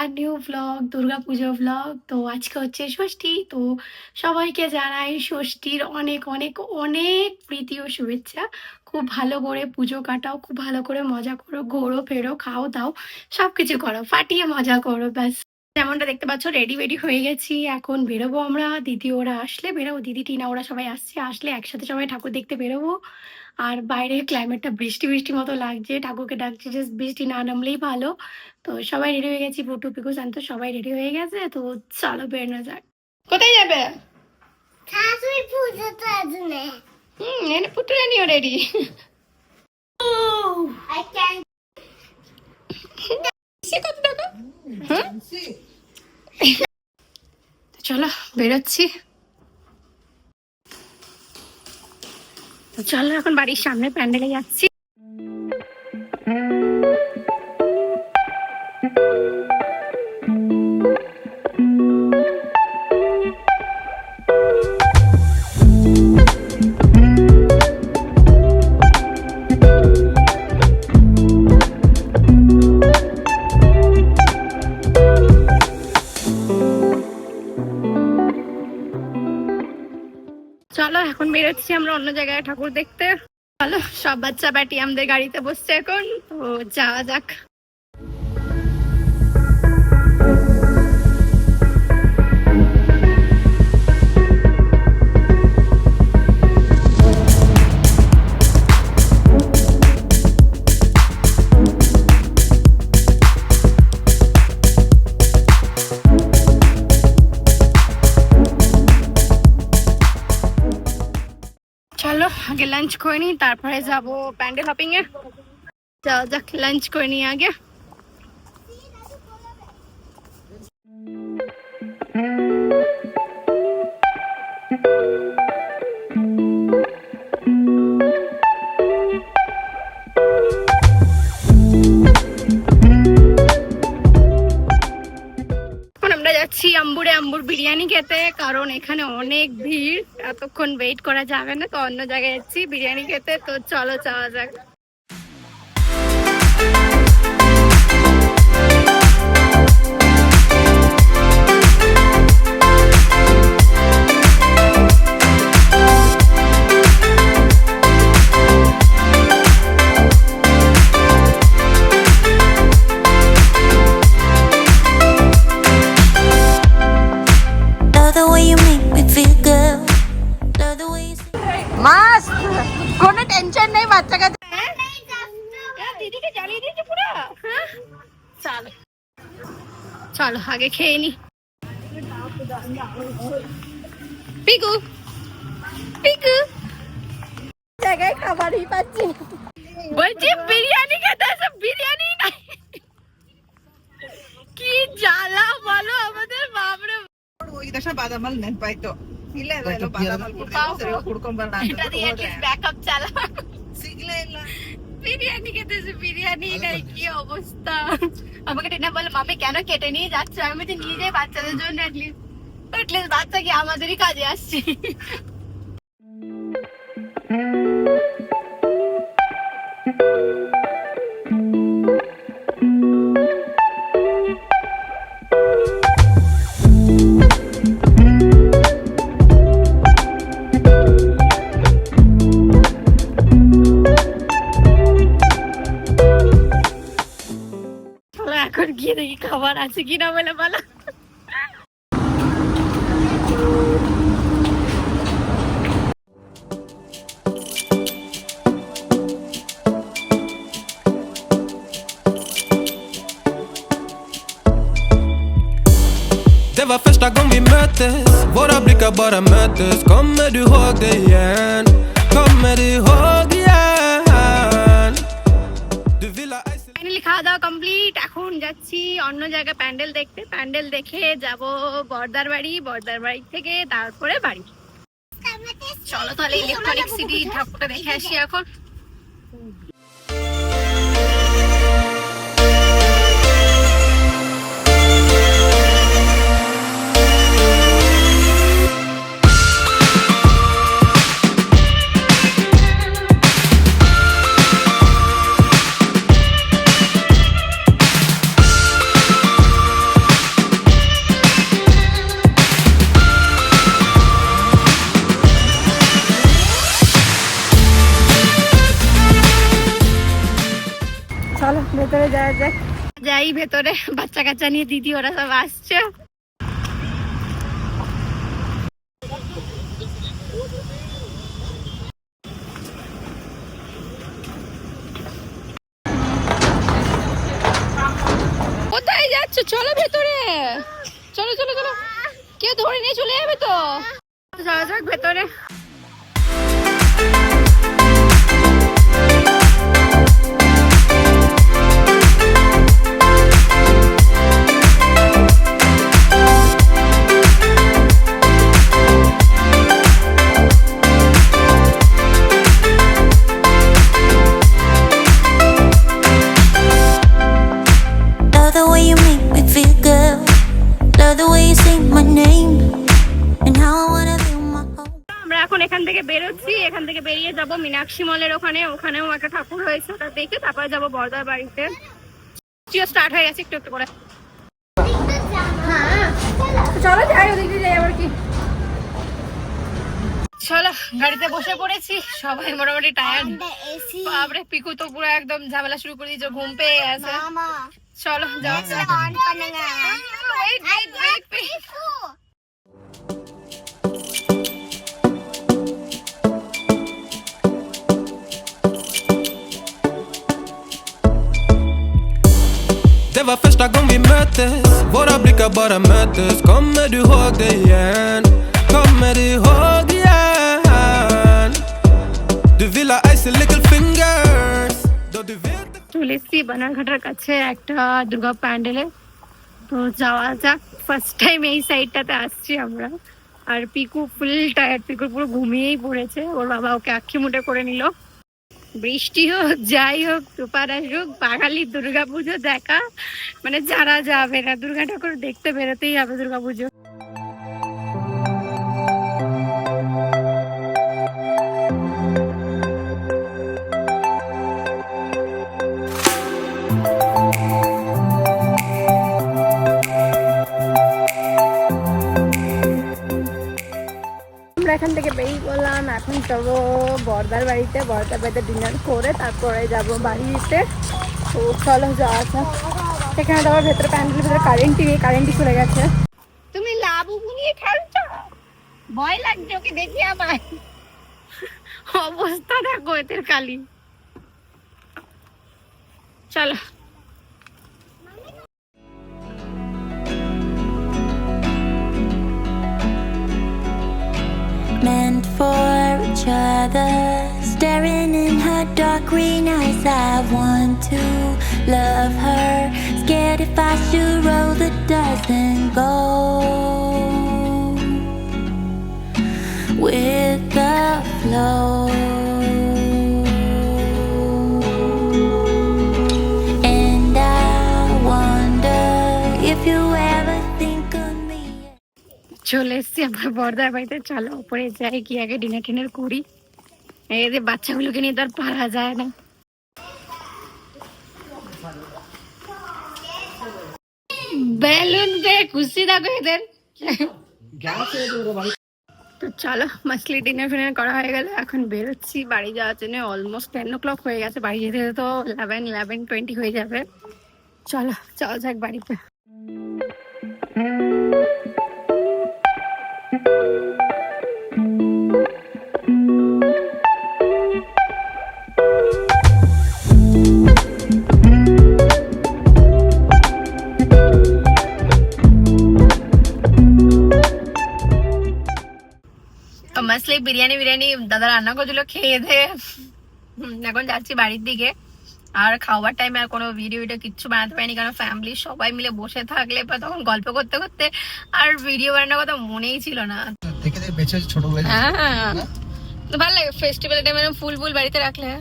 Brand new vlog, Durga Puja vlog. তো আজকে হচ্ছে ষষ্ঠী। তো সবাইকে জানাই ষষ্ঠীর অনেক অনেক অনেক প্রীতি ও শুভেচ্ছা। খুব ভালো করে পুজো কাটাও, খুব ভালো করে মজা করো, ঘোরো ফেরো, খাও দাও, সব কিছু করো, ফাটিয়ে মজা করো ব্যাস। যেমনটা দেখতে পাচ্ছ রেডি বেডি হয়ে গেছি, এখন বেরোবো আমরা। দিদি ওরা আসলে বেরোবো, দিদি টিনা ওরা সবাই আসছে, আসলে একসাথে সবাই ঠাকুর দেখতে বেরোবো। আর বাইরের ক্লাইমেটটা বৃষ্টি বৃষ্টি মতো লাগছে, ঠাকুরকে ডাকছে, জাস্ট বৃষ্টি না নামলেই ভালো। তো সবাই রেডি হয়ে গেছি, পুটু পিকু শান্ত সবাই রেডি হয়ে গেছে। তো চলো বেরোনো যাক। কোথায় যাবে? এনে পুটু রানিও রেডি। চলো বেরোচ্ছি। চলো এখন বাড়ির সামনে প্যান্ডেলে যাচ্ছি। চলো এখন বেরোচ্ছি আমরা অন্য জায়গায় ঠাকুর দেখতে। চলো সব বাচ্চা ব্যাটি আমাদের গাড়িতে বসছে এখন, তো যাওয়া যাক। চলো আগে লাঞ্চ করে নিই, তারপরে যাবো প্যান্ডেল হপিং এ। যাওয়া যাক, লাঞ্চ করে নিই আগে। আমরা যাচ্ছি আম্বুর বিরিয়ানি খেতে, কারণ এখানে অনেক ভিড়, এতক্ষণ ওয়েট করা যাবে না। তো অন্য জায়গায় যাচ্ছি বিরিয়ানি খেতে। তো চলো যাওয়া যাক। কোনো টেনশন নেই বাচ্চা কাছে। দিদিকে জ্বালিয়ে দিয়েছে পুরো। চলো চলো আগে খেয়ে নি। পিকু পিকু জায়গায় খাবারই পাচ্ছি, বলছি বিরিয়ানি খেতে আসো, বিরিয়ানি নাই। কি জ্বালা বলো আমাদের, বাপরে। ওই দশা বাদামাল নেন পাইতো ಇಲ್ಲ ಇಲ್ಲ ಬಾದಾಮಲ್ ಕುಡ್ಕೊಂಡ್ ಬರೋಣ এটা দিয়ে এটলিস্ট ব্যাকআপ চালা। বিরিয়ানি খেতেছে, বিরিয়ানি নাই, কি অবস্থা। আমাকে টেনা বলে মামি কেন কেটে নিয়ে যাচ্ছ? আমি তো নিয়ে যাই বাচ্চাদের জন্য, এটলিস্ট বাচ্চা কি আমাদেরই কাজে আসছে। এখন গিয়ে দেখি খাবার আছে কিনা বলে বলো। Det var första gången vi möttes, våra blickar bara möttes. Kommer du ihåg det igen? Kommer du ihåg igen? Du vill ha ice. Finally খাওয়া দাওয়া কমপ্লিট, এখন যাচ্ছি অন্য জায়গায় প্যান্ডেল দেখতে। প্যান্ডেল দেখে যাব বর্দার বাড়ি, বর্দার বাড়ি থেকে তারপরে বাড়ি। চলো তাহলে ইলেকট্রনিক সিটি ঠাকুরটা দেখে আসি এখন। ভেতরে যাওয়া যাক। যাই ভেতরে, বাচ্চা কাচ্চা নিয়ে দিদি ওরা সব আসছে। কোথায় যাচ্ছ? চলো ভেতরে, চলো চলো চলো, কেউ ধরে নিয়ে চলে যাবে তো। যাওয়া যাক ভেতরে। Love the way you make me feel good. Love the way you say my name. And how I wanna feel my home. আমরা এখন এখান থেকে বেরোচ্ছি, এখান থেকে বেরিয়ে যাব মীনাক্ষী মলের ওখানে, ওখানেও একটা ঠাকুর হয়েছে ওটা দেখে তারপরে যাবো বর্দার বাড়িতে। স্টার্ট হয়ে গেছে একটু একটু করে। হ্যাঁ চলো যাই, ওদিকে যাই আবার কি। চলো গাড়িতে বসে পড়েছি, সবাই মোটামুটি টায়ার্ড। বাপরে পিকু তো পুরো একদম ঝামেলা শুরু করে দিয়েছে, ঘুম পেয়ে আছে। চলো যাওয়া যাক। Wait, wait, wait, wait. Det var första gången vi möttes. Våra blickar bara möttes. Kommer du ihåg det igen? Kommer du ihåg igen? Du vill ha ice little fingers. Då du vet. চলে এসছি বানারঘাটার কাছে একটা দুর্গা প্যান্ডেলে। তো যাওয়া যাক, first time এই সাইডটাতে আসছি আমরা। আর পিকু ফুল টায়ার্ড, পিকুর পুরো ঘুমিয়েই পড়েছে, ওর বাবা ওকে আক্ষি মুঠে করে নিল। বৃষ্টি হোক যাই হোক, তুফান আসুক, বাঙালি দুর্গা পুজো দেখা মানে যারা যাবে না দুর্গা ঠাকুর দেখতে বেরোতেই হবে দুর্গা পুজো। আমরা এখান থেকে বেরিয়ে পড়লাম, এখন যাবো বর্দার বাড়িতে। বর্দার বাড়িতে ডিনার করে তারপরে যাব বাড়িতে। তো চলো যাওয়া যাক। সেখানে তো আবার ভেতরে প্যান্ডেলের ভেতরে কারেন্টই চলে গেছে। তুমি লাবু নিয়ে খেলছো? ভয় লাগছে ওকে দেখি আমার অবস্থা দেখো এদের কালি। চলো Meant for each other. Staring in her dark green eyes. I want to love her. Scared if I should roll the dice and go with the flow. And I wonder if you ever think of me. চলে এসছি আমার বর্দার বাড়িতে। চলো উপরে যাই, কি আগে dinner টিনার করি। এই যে বাচ্চাগুলোকে নিয়ে তো আর পারা যায় না। বেলুন দে, খুশি থাকো এদের। তো চলো মাছলি ডিনার ফিনার করা হয়ে গেল, এখন বেরোচ্ছি বাড়ি যাওয়ার জন্য। অলমোস্ট 10 o'clock হয়ে গেছে, বাড়ি যেতে যেতে তো 11:20 হয়ে যাবে। চলো যাওয়া যাক বাড়িতে। মাসলে বিরিয়ানি দাদা রান্না করছিল, খেয়ে দে এখন যাচ্ছি বাড়ির দিকে। আর খাওয়ার টাইমে আর কোনো ভিডিও কিচ্ছু বানাতে পারিনি, কারণ ফ্যামিলি সবাই মিলে বসে থাকলে তখন গল্প করতে করতে আর ভিডিও বানানোর কথা মনেই ছিল না। হ্যাঁ ভালো লাগে ফেস্টিভ্যাল টাইমে ফুল বাড়িতে রাখলে।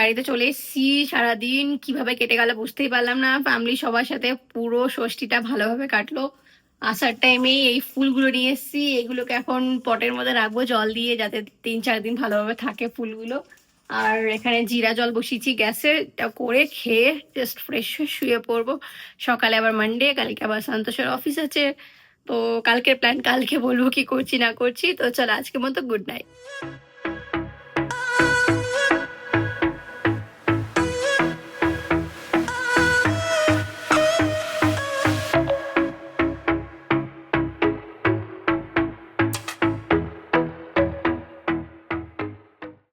বাড়িতে চলে এসেছি, সারাদিন কিভাবে কেটে গেল বুঝতেই পারলাম না। ফ্যামিলি সবার সাথে পুরো ষষ্ঠীটা ভালোভাবে কাটলো। আসার টাইমেই এই ফুলগুলো নিয়ে এসেছি, এগুলোকে এখন পটের মধ্যে রাখবো জল দিয়ে, যাতে 3-4 দিন ভালোভাবে থাকে ফুলগুলো। আর এখানে জিরা জল বসিয়েছি গ্যাসে, এটা করে খেয়ে জাস্ট ফ্রেশ হয়ে শুয়ে পড়বো। সকালে আবার মানডে, কালকে আবার সন্তোষের অফিস আছে। তো কালকের প্ল্যান কালকে বলবো কি করছি না করছি। তো চলো আজকের মতো গুড নাইট।